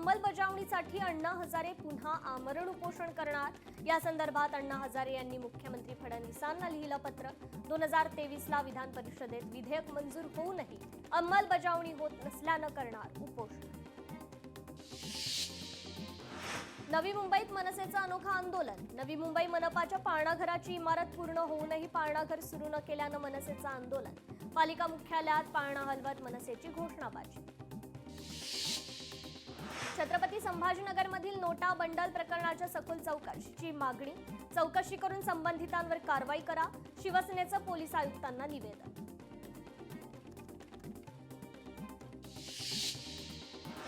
अंमलबजावणीसाठी अण्णा हजारे पुन्हा आमरण उपोषण करणार। या संदर्भात अण्णा हजारे यांनी मुख्यमंत्री फडणवीसांना लिहिलं पत्र। 2023ला विधान परिषदेत विधेयक मंजूर होऊनही अंमलबजावणी होत नसल्यानं करणार उपोषण। नवी मुंबईत मनसेचं अनोखं आंदोलन। नवी मुंबई मनपाच्या पाळणाघराची इमारत पूर्ण होऊनही पाळणाघर सुरू न केल्यानं मनसेचं आंदोलन। पालिका मुख्यालयात पाळणा हलवत मनसेची घोषणाबाजी। छत्रपती संभाजीनगरमधील नोटा बंडल प्रकरणाच्या सखोल चौकशीची मागणी। चौकशी करून संबंधितांवर कारवाई करा, शिवसेनेचं पोलीस आयुक्तांना निवेदन।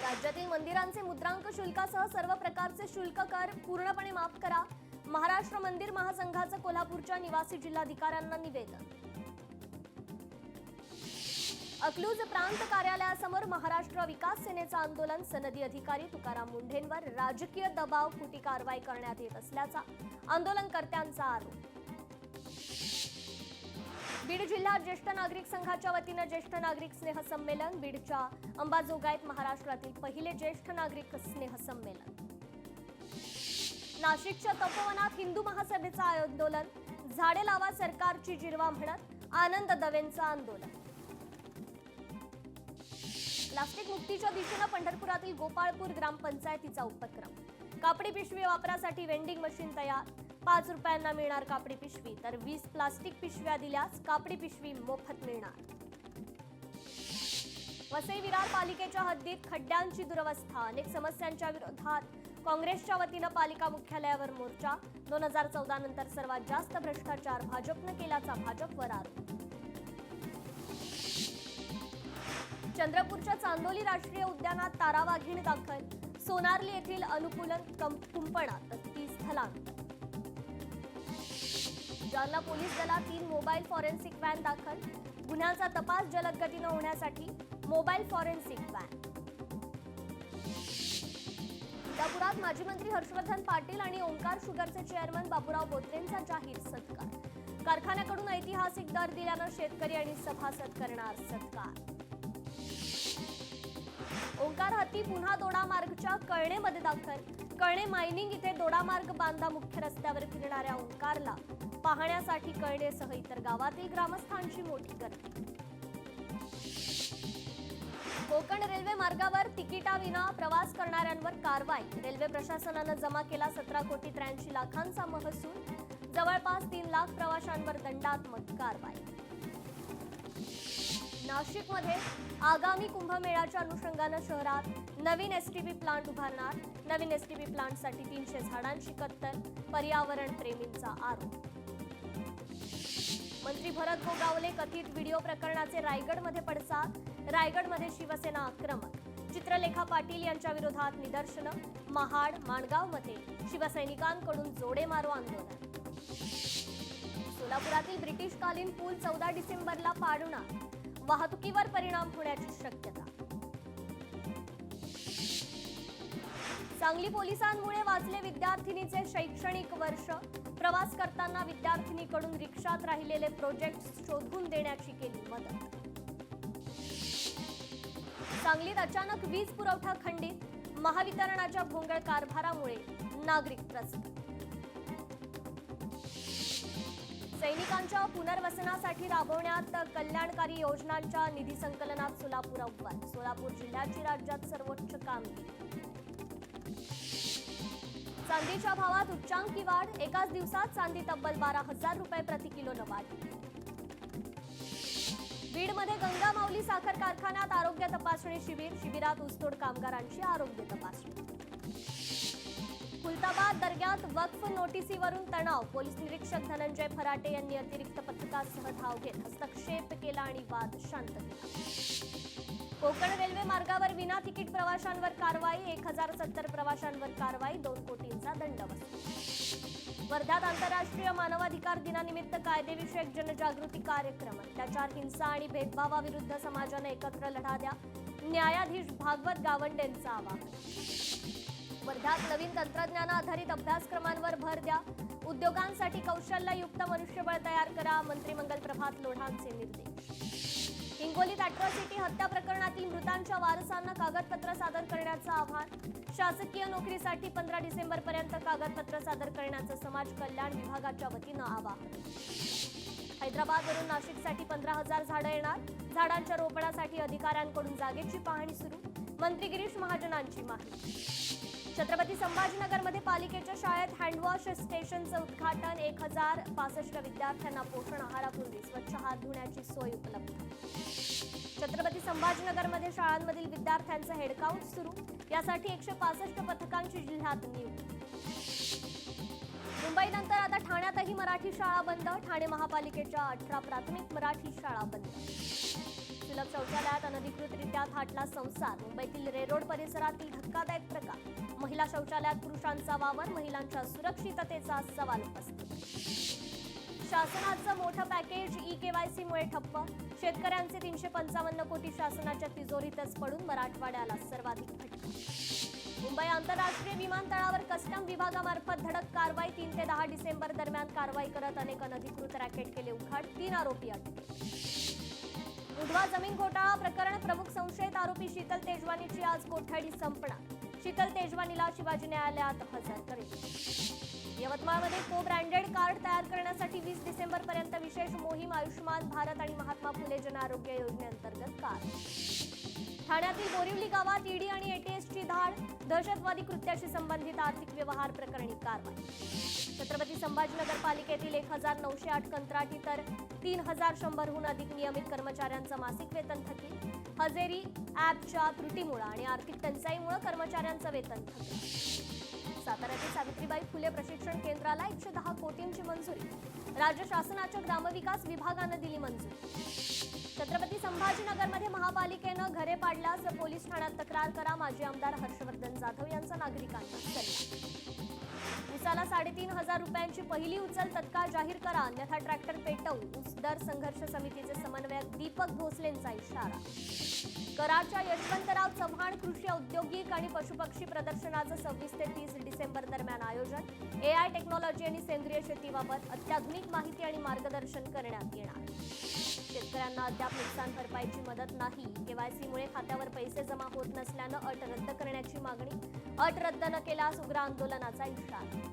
राज्यातील मंदिरांचे मुद्रांक शुल्कासह सर्व प्रकारचे शुल्क कर पूर्णपणे माफ करा, महाराष्ट्र मंदिर महासंघाचं कोल्हापूरच्या निवासी जिल्हाधिकाऱ्यांना निवेदन। अकलूज प्रांत कार्यालयासमोर महाराष्ट्र विकास सेनेचं आंदोलन। सनदी अधिकारी तुकाराम मुंढेंवर राजकीय दबाव खोटी कारवाई करण्यात येत असल्याचा आंदोलनकर्त्यांचा आरोप। बीड जिल्हा ज्येष्ठ नागरिक संघाच्या वतीनं ज्येष्ठ नागरिक स्नेह संमेलन। बीडच्या अंबाजोगाईत महाराष्ट्रातील पहिले ज्येष्ठ नागरिक स्नेह संमेलन। नाशिकच्या तपोवनात हिंदू महासभेचं आंदोलन। झाडे लावा सरकारची जिरवा म्हणत आनंद दवेंचं आंदोलन। प्लास्टिक मुक्तीच्या दिशेनं पंढरपुरातील गोपाळपूर ग्रामपंचायतीचा उपक्रम। कापडी पिशवी वापरासाठी वेंडिंग मशीन तयार। 5 रुपयांना मिळणार कापडी पिशवी, तर 20 प्लास्टिक पिशव्या दिल्यास कापडी पिशवी मोफत मिळणार। वसई विरार पालिकेच्या हद्दीत खड्ड्यांची दुरवस्था। अनेक समस्यांच्या विरोधात काँग्रेसच्या वतीनं पालिका मुख्यालयावर मोर्चा। 2014 नंतर सर्वात जास्त भ्रष्टाचार भाजपनं केल्याचा भाजपवर आरोप। चंद्रपूरच्या चांदोली राष्ट्रीय उद्यानात तारा वाघीण दाखल। सोनारली येथील अनुकूलन कुंपणात 30 स्थलांतर। जालना पोलीस दलात 3 मोबाईल फॉरेन्सिक व्हॅन दाखल। गुन्ह्याचा तपास जलद गतीनं होण्यासाठी मोबाईल फॉरेन्सिक व्हॅन। इंदापुरात माजी मंत्री हर्षवर्धन पाटील आणि ओंकार शुगरचे चेअरमन बाबूराव बोत्रेंचा जाहीर सत्कार। कारखान्याकडून ऐतिहासिक दर दिल्यानं शेतकरी आणि सभासद करणार सत्कार। ओंकार हत्ती पुन्हा दोडामार्गच्या कळणेमध्ये दाखल। कळणे मायनिंग इथे दोडामार्ग बांधा मुख्य रस्त्यावर फिरणाऱ्या ओंकारला पाहण्यासाठी कळणेसह इतर गावातील ग्रामस्थांची मोठी गर्दी। कोकण रेल्वे मार्गावर तिकिटाविना प्रवास करणाऱ्यांवर कारवाई। रेल्वे प्रशासनानं जमा केला 17 कोटी 83 लाखांचा महसूल। जवळपास 3 लाख प्रवाशांवर दंडात्मक कारवाई। नाशिकमध्ये आगामी कुंभमेळ्याच्या अनुषंगानं शहरात नवीन एसटीपी प्लांट उभारणार। नवीन एसटीपी प्लांटसाठी 300 झाडांची कत्तल, पर्यावरण प्रेमींचा आरोप। मंत्री भरत गोगावले कथित व्हिडिओ प्रकरणाचे रायगडमध्ये पडसाद। रायगडमध्ये शिवसेना आक्रमक। चित्रलेखा पाटील यांच्या विरोधात निदर्शनं। महाड माणगावमध्ये शिवसैनिकांकडून जोडे मारो आंदोलन। सोलापुरातील ब्रिटिशकालीन पूल 14 डिसेंबरला पाडणार। वाहतुकीवर परिणाम होण्याची शक्यता। सांगली पोलिसांमुळे वाचले विद्यार्थिनीचे शैक्षणिक वर्ष। प्रवास करताना विद्यार्थिनीकडून रिक्षात राहिलेले प्रोजेक्ट शोधून देण्याची केली मदत। सांगलीत अचानक वीज पुरवठा खंडित। महावितरणाच्या भोंगळ कारभारामुळे नागरिक त्रस्त। सैनिकांच्या पुनर्वसनासाठी राबवण्यात कल्याणकारी योजनांच्या निधी संकलनात सोलापूर अव्वल। सोलापूर जिल्ह्याची राज्यात सर्वोच्च कामगिरी। चांदीच्या भावात उच्चांकी वाढ। एकाच दिवसात चांदी तब्बल 12,000 रुपये प्रति किलोनं वाढली। बीडमध्ये गंगा माऊली साखर कारखान्यात आरोग्य तपासणी शिबिर। शिबिरात ऊसतोड कामगारांची आरोग्य तपासणी। खुलताबाद दर्ग्यात वक्फ नोटिसीवरून तणाव। पोलीस निरीक्षक धनंजय फराटे यांनी अतिरिक्त पथकासह धाव घेत हस्तक्षेप केला आणि वाद शांत केला। कोकण रेल्वे मार्गावर विना तिकीट प्रवाशांवर कारवाई। 1070 प्रवाशांवर कारवाई। 2 कोटींचा दंड वसूल। वर्ध्यात आंतरराष्ट्रीय मानवाधिकार दिनानिमित्त कायदेविषयक जनजागृती कार्यक्रम। अत्याचार, हिंसा आणि भेदभावाविरुद्ध समाजाने एकत्र लढा द्या, न्यायाधीश भागवत गावंडेंचं आवाहन। वर्ध्यात नवीन तंत्रज्ञानाधारित अभ्यासक्रमांवर भर द्या, उद्योगांसाठी कौशल्ययुक्त मनुष्यबळ तयार करा। मंत्री मंगल प्रभात लोढांचे निर्देश। हिंगोलीत अॅट्रॉसिटी हत्या प्रकरणातील मृतांच्या वारसांना कागदपत्र सादर करण्याचं आवाहन. शासकीय नोकरीसाठी 15 डिसेंबरपर्यंत कागदपत्र सादर करण्याचं समाज कल्याण विभागाच्या वतीनं आवाहन. हैदराबादवरून नाशिकसाठी 15,000 झाडं येणार. झाडांच्या रोपणासाठी अधिकाऱ्यांकडून जागेची पाहणी सुरू. मंत्री गिरीश महाजनांची माहिती. छत्रपती संभाजीनगरमध्ये पालिकेच्या शाळेत हँडवॉश स्टेशनचं उद्घाटन. 1065 विद्यार्थ्यांना पोषण आहारापूर्वी स्वच्छ हात धुण्याची सोय उपलब्ध. छत्रपती संभाजीनगरमध्ये शाळांमधील विद्यार्थ्यांचं हेडकाउंट सुरू. यासाठी 165 पथकांची जिल्ह्यात नियुक्ती. मुंबईनंतर आता ठाण्यातही मराठी शाळा बंद. ठाणे महापालिकेच्या 18 प्राथमिक मराठी शाळा बंद. सुलभ शौचालयात अनधिकृतरित्या थाटला संसार. मुंबईतील रेरोड परिसरातील धक्कादायक प्रकार. महिला शौचालयात पुरुषांचा वावर. महिलांच्या सुरक्षिततेचा सवाल उपस्थित. शासनाचं मोठं पॅकेज ई-केवायसी मुळे ठप्प. शेतकऱ्यांचे 355 कोटी शासनाच्या तिजोरीतच पडून मराठवाड्याला सर्वाधिक फटका. मुंबई आंतरराष्ट्रीय विमानतळावर कस्टम विभागामार्फत धडक कारवाई. 3 ते 10 डिसेंबर दरम्यान कारवाई करत अनेक अनधिकृत रॅकेट केले उघड. 3 आरोपी अटकेत. उधवा जमीन घोटाळा प्रकरण प्रमुख संशयित आरोपी शीतल तेजवानीची आज कोठडी संपणार. शीतल तेजवानीला शिवाजी न्यायालयात हजर करेल. यवतमाळमध्ये को ब्रँडेड कार्ड तयार करण्यासाठी 20 डिसेंबरपर्यंत विशेष मोहीम. आयुष्यमान भारत आणि महात्मा फुले जन आरोग्य योजनेअंतर्गत कार्ड. ठाण्यातील बोरिवली गावात ईडी आणि एटीएसची धाड. दहशतवादी कृत्याशी संबंधित आर्थिक व्यवहार प्रकरणी कारवाई. छत्रपती संभाजीनगर पालिकेतील 1908 कंत्राटी तर 3100हून अधिक नियमित कर्मचाऱ्यांचं मासिक वेतन थकीत. हजेरी ॲपच्या त्रुटीमुळे आणि आर्थिक टंचाईमुळे कर्मचाऱ्यांचं वेतन थकलं. साताऱ्यातील सावित्रीबाई फुले प्रशिक्षण केंद्राला 110 कोटींची मंजुरी. राज्य शासनाच्या ग्रामविकास विभागानं दिली मंजुरी. छत्रपती संभाजीनगरमध्ये महापालिकेनं घरे पाडल्यास पोलीस ठाण्यात तक्रार करा. माजी आमदार हर्षवर्धन जाधव यांचा नागरिकांना सल्ला. ऊसाला 3,500 रुपयांची पहिली उचल तत्काळ जाहीर करा, अन्यथा ट्रॅक्टर पेटवू. ऊस दर संघर्ष समितीचे समन्वयक दीपक भोसलेंचा इशारा. कराडच्या यशवंतराव चव्हाण कृषी औद्योगिक आणि पशुपक्षी प्रदर्शनाचं 26 ते 30 डिसेंबर दरम्यान आयोजन. AI टेक्नॉलॉजी आणि सेंद्रिय शेतीबाबत अत्याधुनिक माहिती आणि मार्गदर्शन करण्यात येणार. शेतकऱ्यांना अद्याप नुकसान भरपाईची मदत नाही. केवायसीमुळे खात्यावर पैसे जमा होत नसल्यानं अट रद्द करण्याची मागणी. अट रद्द न केल्यास उग्र आंदोलनाचा इशारा.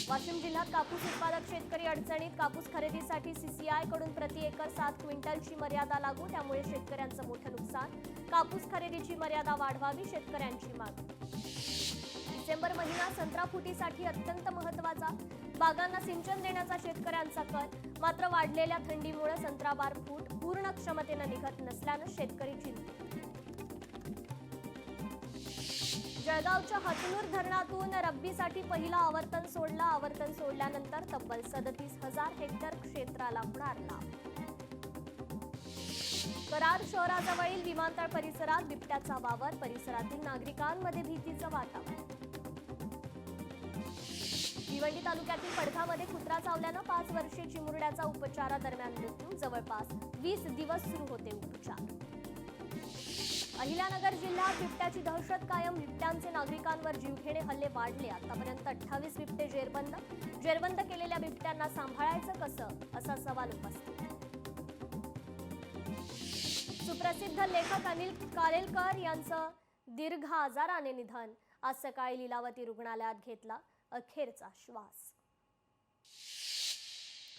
वाशिम जिल्ह्यात कापूस उत्पादक शेतकरी अडचणीत. कापूस खरेदीसाठी CCI कडून प्रति एकर 7 क्विंटलची मर्यादा लागू. त्यामुळे शेतकऱ्यांचं मोठं नुकसान. कापूस खरेदीची मर्यादा वाढवावी, शेतकऱ्यांची मागणी. डिसेंबर महिना संत्रा फुटीसाठी अत्यंत महत्त्वाचा. बागांना सिंचन देण्याचा शेतकऱ्यांचा कल. मात्र वाढलेल्या थंडीमुळे संत्रा बार फूट पूर्ण क्षमतेनं निघत नसल्यानं शेतकरी चिंतित. जळगावच्या हतनूर धरणातून रब्बीसाठी पहिलं आवर्तन सोडलं. आवर्तन सोडल्यानंतर तब्बल 37,000 हेक्टर क्षेत्राला होणार लाभ. कराड शहराजवळील विमानतळ परिसरात बिबट्याचा वावर. परिसरातील नागरिकांमध्ये भीतीचं वातावरण. भिवंडी तालुक्यातील पडघामध्ये कुत्रा चावल्यानं 5 वर्षीय चिमुरड्याचा उपचारादरम्यान मृत्यू. जवळपास 20 दिवस सुरू होते उपचार. अहिल्यानगर जिल्ह्यात बिबट्याची दहशत कायम. बिबट्यांचे नागरिकांवर जीवघेणे हल्ले वाढले. आतापर्यंत 28 बिबटे जेरबंद. जेरबंद केलेल्या बिबट्यांना सांभाळायचं कसं, असा सवाल उपस्थित. सुप्रसिद्ध लेखक अनिल कालेलकर यांचं दीर्घ आजाराने निधन. आज सकाळी लीलावती रुग्णालयात घेतला अखेरचा श्वास.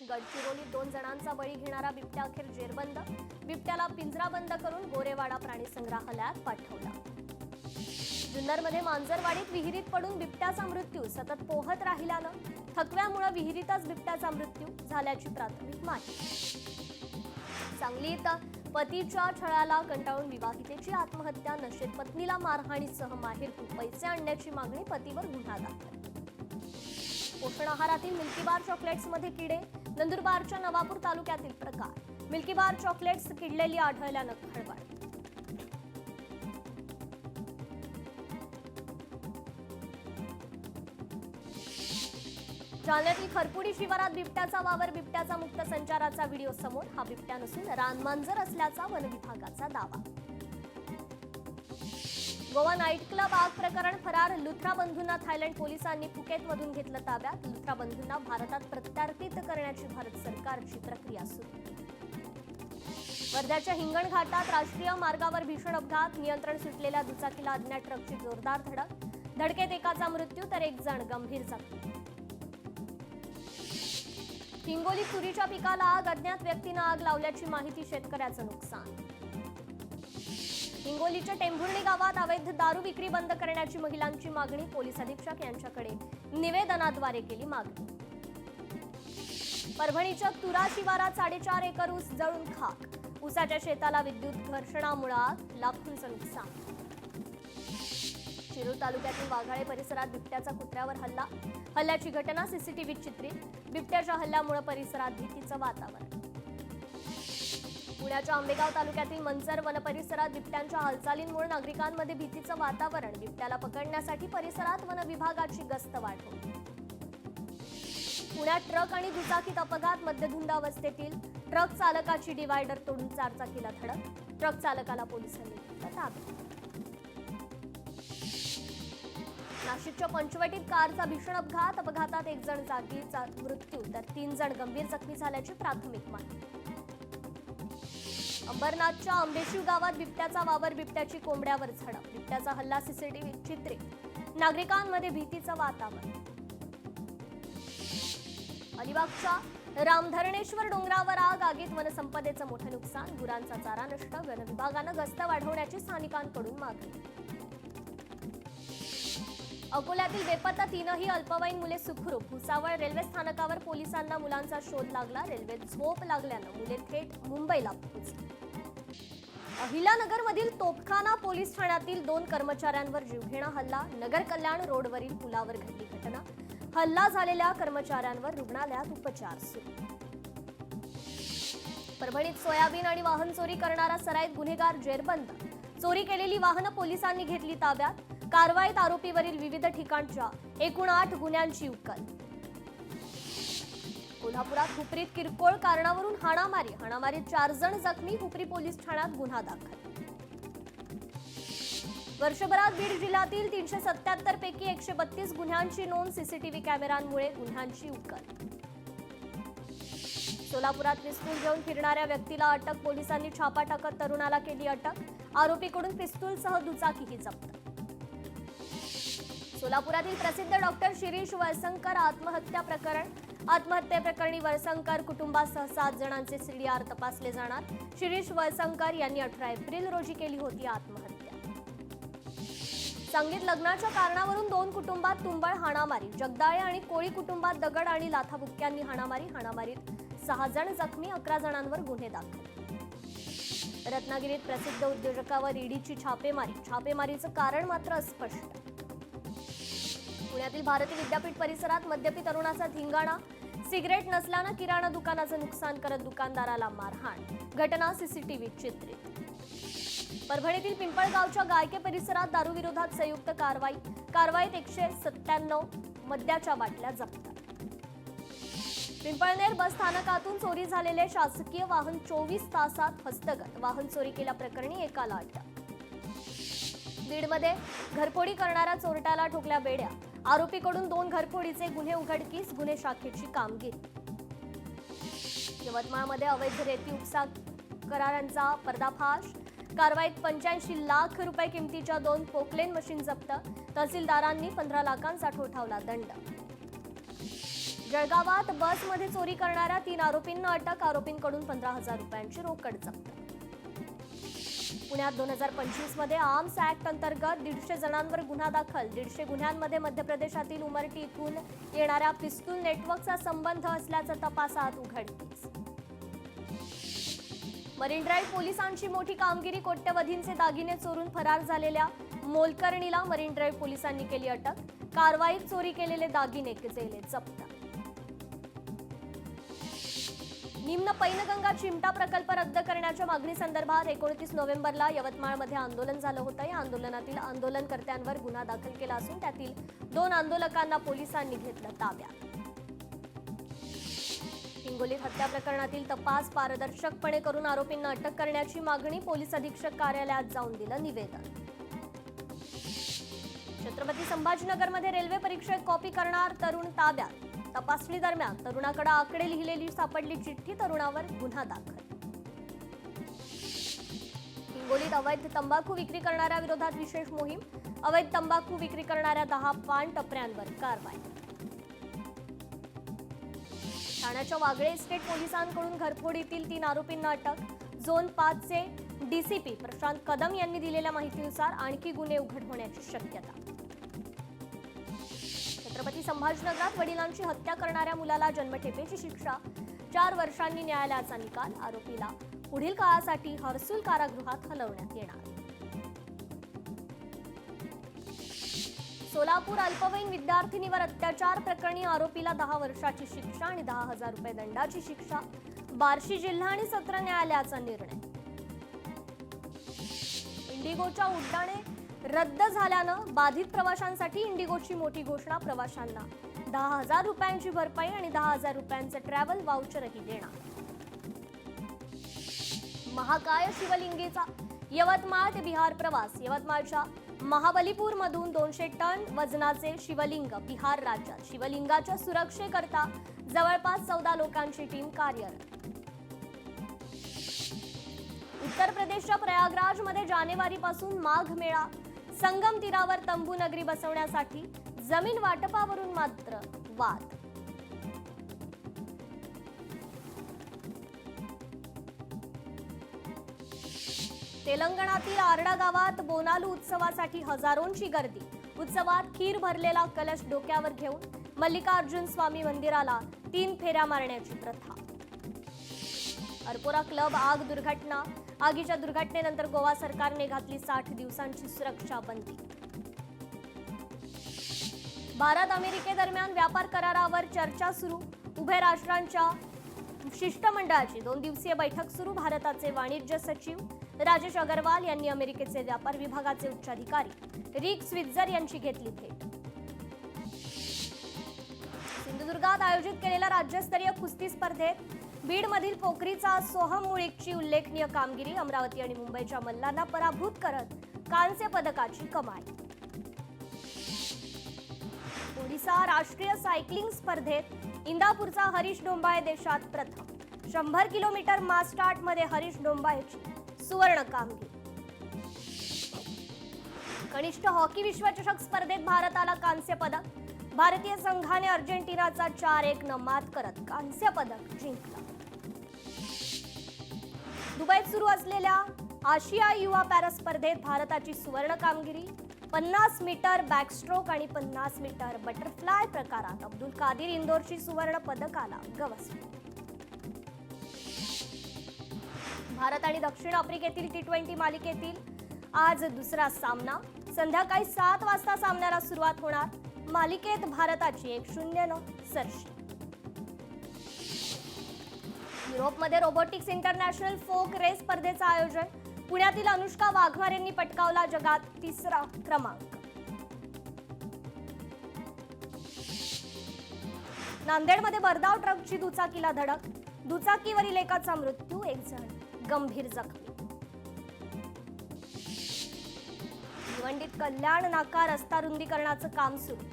गडचिरोलीत 2 जणांचा बळी घेणारा बिबट्या अखेर जेरबंद. बिबट्याला पिंजराबंद करून गोरेवाडा प्राणी संग्रहालयात पाठवला. जुन्नरमध्ये मांजरवाडीत विहिरीत पडून बिबट्याचा मृत्यू. सतत पोहत राहिल्यानं थकव्यामुळे विहिरीतच बिबट्याचा मृत्यू झाल्याची प्राथमिक माहिती. सांगलीत पतीच्या छळाला कंटाळून विवाहितेची आत्महत्या. नशेत पत्नीला मारहाणीसह माहेरतून पैसे आणण्याची मागणी. पतीवर गुन्हा दाखल. पोषण आहारातील मिल्कीबार चॉकलेट्समध्ये किडे. नंदुरबारच्या नवापूर तालुक्यातील प्रकार. मिल्कीबार चॉकलेट्स किडलेली आढळल्यानं खळबळ. जालन्यातील खरपुडी शिवारात बिबट्याचा वावर. बिबट्याचा मुक्त संचाराचा व्हिडिओ समोर. हा बिबट्या नसून रानमांजर असल्याचा वन विभागाचा दावा. गोवा नाईट क्लब आग प्रकरण फरार. लुथरा बंधूंना थायलंड पोलिसांनी फुकेतमधून घेतलं ताब्यात. लुथरा बंधूंना भारतात प्रत्यार्पित करण्याची भारत सरकारची प्रक्रिया सुरू. वर्ध्याच्या हिंगणघाटात राष्ट्रीय मार्गावर भीषण अपघात, नियंत्रण सुटलेल्या दुचाकीला अज्ञात ट्रकची जोरदार धडक, धडकेत एकाचा मृत्यू तर एक जण गंभीर जखमी. हिंगोलीत तुरीच्या पिकाला आग, अज्ञात व्यक्तीनं आग लावल्याची माहिती, शेतकऱ्याचं नुकसान. हिंगोलीच्या टेंभुर्णी गावात अवैध दारू विक्री बंद करण्याची महिलांची मागणी, पोलीस अधीक्षक यांच्याकडे निवेदनाद्वारे केली मागणी. परभणीच्या तुरा शिवारात 4.5 एकर ऊस जळून खाक, ऊसाच्या शेताला विद्युत घर्षणामुळे आग, लाखोंचं नुकसान. शिरूर तालुक्यातील वाघाळे परिसरात बिबट्याचा कुत्र्यावर हल्ला, हल्ल्याची घटना सीसीटीव्हीत चित्रित, बिबट्याच्या हल्ल्यामुळे परिसरात भीतीचं वातावरण. पुण्याच्या आंबेगाव तालुक्यातील मंचर वन परिसरात बिबट्यांच्या हालचालींमुळे नागरिकांमध्ये भीतीचं वातावरण, बिबट्याला पकडण्यासाठी परिसरात वन विभागाची गस्त वाढवली. पुण्यात ट्रक आणि दुचाकीत अपघात, मद्यधुंद अवस्थेतील ट्रक चालकाची डिवायडर तोडून चारचाकीला धडक, ट्रक चालकाला पोलिसांनी घेतलं ताब्यात. नाशिकच्या पंचवटीत कारचा भीषण अपघात, अपघातात एक जण जागीचा मृत्यू तर 3 जण गंभीर जखमी झाल्याची प्राथमिक माहिती. अंबरनाथच्या आंबेशिव गावात बिबट्याचा वावर, बिबट्याची कोंबड्यावर झडप, बिबट्याचा हल्ला सीसीटीव्हीत चित्रित, नागरिकांमध्ये भीतीचं वातावरण. अलिबागच्या रामधरणेश्वर डोंगरावर आग, आगीत वनसंपदेचं मोठं नुकसान, गुरांचा चारा नष्ट, वन विभागानं गस्त वाढवण्याची स्थानिकांकडून मागणी. अकोल्यातील बेपत्ता 3ही अल्पवयीन मुले सुखरूप, भुसावळ रेल्वे स्थानकावर पोलिसांना मुलांचा शोध लागला, रेल्वेत झोप लागल्यानं मुले थेट मुंबईला पोहोचली. अहिल्यानगरमधील तोफखाना पोलीस ठाण्यातील 2 कर्मचाऱ्यांवर जीवघेणा हल्ला, नगर कल्याण रोडवरील पुलावर घडली घटना, हल्ला झालेल्या कर्मचाऱ्यांवर रुग्णालयात उपचार सुरू. परभणीत सोयाबीन आणि वाहन चोरी करणारा सराईत गुन्हेगार जेरबंद, चोरी केलेली वाहनं पोलिसांनी घेतली ताब्यात, कारवाईत आरोपीवरील विविध ठिकाणच्या एकूण 8 गुन्ह्यांची उकल. कोल्हापुरात हुपरीत किरकोळ कारणावरून हाणामारी, हाणामारीत 4 जण जखमी, हुपरी पोलीस ठाण्यात गुन्हा दाखल. वर्षभरात बीड जिल्ह्यातील 377 पैकी 132 गुन्ह्यांची नोंद, सीसीटीव्ही कॅमेऱ्यांमुळे गुन्ह्यांची उकल. सोलापुरात पिस्तूल घेऊन फिरणाऱ्या व्यक्तीला अटक, पोलिसांनी छापा टाकत तरुणाला केली अटक, आरोपीकडून पिस्तूलसह दुचाकीही जप्त. सोलापुरातील प्रसिद्ध डॉक्टर शिरीष वळसंकर आत्महत्येप्रकरणी वळसंकर कुटुंबासह 7 जणांचे सीडीआर तपासले जाणार. शिरीष वळसंकर यांनी 18 एप्रिल रोजी केली होती आत्महत्या. सांगलीत लग्नाच्या कारणावरून 2 कुटुंबात तुंबळ हाणामारी, जगदाळे आणि कोळी कुटुंबात दगड आणि लाथाबुक्क्यांनी हाणामारी, हाणामारीत 6 जण जखमी, 11 जणांवर गुन्हे दाखल. रत्नागिरीत प्रसिद्ध उद्योजकावर ईडीची छापेमारी, छापेमारीचं कारण मात्र अस्पष्ट. पुण्यातील भारती विद्यापीठ परिसरात मद्यपी तरुणाचा धिंगाणा, सिगरेट नसल्यानं किराणा दुकानाचं नुकसान करत दुकानदाराला मारहाण, घटना सीसीटीव्हीत चित्रित. परभणीतील पिंपळगावच्या गायके परिसरात दारूविरोधात संयुक्त कारवाई, कारवाईत 197 मद्याच्या बाटल्या जप्त. पिंपळनेर बस स्थानकातून चोरी झालेले शासकीय वाहन 24 तासात हस्तगत, वाहन चोरी केल्याप्रकरणी एकाला अटक. बीडमध्ये घरफोडी करणाऱ्या चोरट्याला ठोकल्या बेड्या, आरोपीकडून 2 घरफोडीचे गुन्हे उघडकीस, गुन्हे शाखेची कामगिरी. यवतमाळमध्ये अवैध रेती उपसा करारांचा पर्दाफाश, कारवाईत 85 लाख रुपये किमतीच्या 2 पोकलेन मशीन जप्त, तहसीलदारांनी 15 लाखांचा ठोठावला दंड. जळगावात बसमध्ये चोरी करणाऱ्या 3 आरोपींना अटक, आरोपींकडून 15,000 रुपयांची रोकड जप्त. पुण्यात 2025 मध्ये आर्म्स ऍक्ट अंतर्गत 150 जणांवर गुन्हा दाखल, 150 गुन्ह्यांमध्ये मध्य प्रदेशातील उमरटी इथून येणाऱ्या पिस्तूल नेटवर्कचा संबंध असल्याचं तपासात उघडकीस. मरीन ड्राईव्ह पोलिसांची मोठी कामगिरी, कोट्यवधींचे दागिने चोरून फरार झालेल्या मोलकर्णीला मरीन ड्राईव्ह पोलिसांनी केली अटक, कारवाईत चोरी केलेले दागिने केले जप्त. निम्न पैनगंगा चिमटा प्रकल्प रद्द करण्याच्या मागणीसंदर्भात 29 नोव्हेंबरला यवतमाळमध्ये आंदोलन झालं होतं. या आंदोलनातील आंदोलनकर्त्यांवर गुन्हा दाखल केला असून त्यातील 2 आंदोलकांना पोलिसांनी घेतलं ताब्यात. हिंगोलीत हत्या प्रकरणातील तपास पारदर्शकपणे करून आरोपींना अटक करण्याची मागणी, पोलीस अधीक्षक कार्यालयात जाऊन दिलं निवेदन. छत्रपती संभाजीनगरमध्ये रेल्वे परीक्षेत कॉपी करणार तरुण ताब्यात, तपासणी दरम्यान तरुणाकडे आकडे लिहिलेली सापडली चिठ्ठी, तरुणावर गुन्हा दाखल. हिंगोलीत अवैध तंबाखू विक्री करणाऱ्या विरोधात विशेष मोहीम. अवैध तंबाखू विक्री करणाऱ्या 10 पान टपऱ्यांवर कारवाई. ठाण्याच्या वागळे इस्टेट पोलिसांकडून घरफोडीतील 3 आरोपींना अटक. झोन 5 चे डीसीपी प्रशांत कदम यांनी दिलेल्या माहितीनुसार आणखी गुन्हे उघड होण्याची शक्यता. छत्रपती संभाजीनगरात वडिलांची हत्या करणाऱ्या मुलाला जन्मठेपेची शिक्षा. 4 वर्षांनी न्यायालयाचा निकाल. आरोपीला पुढील काळासाठी हर्सुल कारागृहात हलवण्यात येणार. सोलापूर अल्पवयीन विद्यार्थिनीवर अत्याचार प्रकरणी आरोपीला 10 वर्षाची शिक्षा आणि 10,000 रुपये दंडाची शिक्षा. बार्शी जिल्हा आणि सत्र न्यायालयाचा निर्णय. इंडिगोच्या उड्डाणे रद्द झाल्यानं बाधित प्रवाशांसाठी इंडिगोची मोठी घोषणा. प्रवाशांना 10,000 रुपयांची भरपाई आणि 10,000 रुपयांचे ट्रॅव्हल वाउचरही देणार. महाकाय शिवलिंगीचा यवतमाळ ते बिहार प्रवास. यवतमाळच्या महाबलीपूर मधून 200 टन वजनाचे शिवलिंग बिहार राज्यात. शिवलिंगाच्या सुरक्षेकरता जवळपास 14 लोकांची टीम कार्यरत. उत्तर प्रदेशच्या प्रयागराजमध्ये जानेवारीपासून माघ मेळा. संगम तीरावर तंबू नगरी बसवण्यासाठी जमीन वाटपावरून मात्र वाद. तेलंगणातील आरडा गावात बोनालू उत्सवासाठी हजारोंची गर्दी. उत्सवात खीर भरलेला कलश डोक्यावर घेऊन मल्लिकार्जुन स्वामी मंदिराला 3 फेऱ्या मारण्याची प्रथा. अरपोरा क्लब आग दुर्घटना. आगीच्या दुर्घटनेनंतर गोवा सरकारने घातली 60 दिवसांची सुरक्षा बंदी. भारत अमेरिकेदरम्यान व्यापार करारावर चर्चा सुरू. उभय राष्ट्रांच्या शिष्टमंडळाची 2 दिवसीय बैठक सुरू. भारताचे वाणिज्य सचिव राजेश अगरवाल यांनी अमेरिकेचे व्यापार विभागाचे उच्चाधिकारी रिक स्वित्झर यांची घेतली भेट. सिंधुदुर्गात आयोजित केलेल्या राज्यस्तरीय कुस्ती स्पर्धेत बीडमधील पोखरीचा सोहम मुळीकची उल्लेखनीय कामगिरी. अमरावती आणि मुंबईच्या मल्लांना पराभूत करत कांस्य पदकाची कमाई. ओडिशा राष्ट्रीय सायकलिंग स्पर्धेत इंदापूरचा हरीश डोंबाळे देशात प्रथम. 100 किलोमीटर मास स्टार्ट मध्ये हरीश डोंबाळेची सुवर्ण कामगिरी. कनिष्ठ हॉकी विश्वचषक स्पर्धेत भारताला कांस्य पदक. भारतीय संघाने अर्जेंटिनाचा 4-1 न मात करत कांस्य पदक जिंकला. दुबईत सुरू असलेल्या आशिया युवा पॅरा स्पर्धेत भारताची सुवर्ण कामगिरी. 50 मीटर बॅकस्ट्रोक आणि 50 मीटर बटरफ्लाय प्रकारात अब्दुल कादिर इंदोरची सुवर्ण पदकाला गवसली. भारत आणि दक्षिण आफ्रिकेतील T20 मालिकेतील आज दुसरा सामना. संध्याकाळी 7 वाजता सामन्याला सुरुवात होणार. मालिकेत भारताची 1-0 न सरशी. युरोपमध्ये रोबोटिक्स इंटरनॅशनल फोक रेस स्पर्धेचं आयोजन. पुण्यातील अनुष्का वाघमारे यांनी पटकावला जगात 3रा क्रमांक. नांदेडमध्ये भरधाव ट्रकची दुचाकीला धडक. दुचाकीवरील एकाचा मृत्यू, 1 जण गंभीर जखमी. भिवंडीत कल्याण नाका रस्ता रुंदीकरणाचं काम सुरू.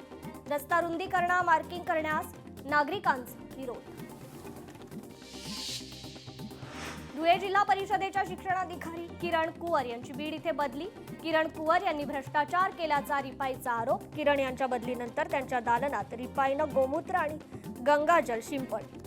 रस्ता रुंदीकरणा मार्किंग करण्यास नागरिकांचा विरोध. धुळे जिल्हा परिषदेच्या शिक्षणाधिकारी किरण कुवर यांची बीड इथे बदली. किरण कुवर यांनी भ्रष्टाचार केल्याचा रिपाईचा आरोप. किरण यांच्या बदलीनंतर त्यांच्या दालनात रिपाईनं गोमूत्र आणि गंगाजल शिंपडले.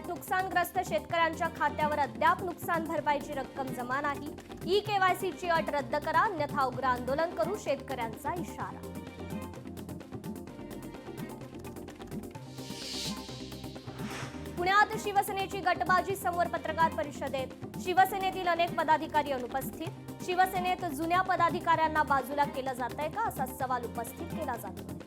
नुकसानग्रस्त शेतकऱ्यांच्या खात्यावर अद्याप नुकसान भरपाईची रक्कम जमा नाही. ई-केवायसीची अट रद्द करा, अन्यथा उग्र आंदोलन करू, शेतकऱ्यांचा इशारा. पुण्यात शिवसेनेची गटबाजी समोर पत्रकार परिषदेत शिवसेनेतील अनेक पदाधिकारी अनुपस्थित. शिवसेनेत जुन्या पदाधिकाऱ्यांना बाजूला केलं जातंय का असा सवाल उपस्थित केला जातो.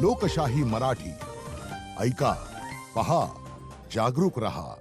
लोकशाही मराठी ऐका. पहा, जागरूक रहा.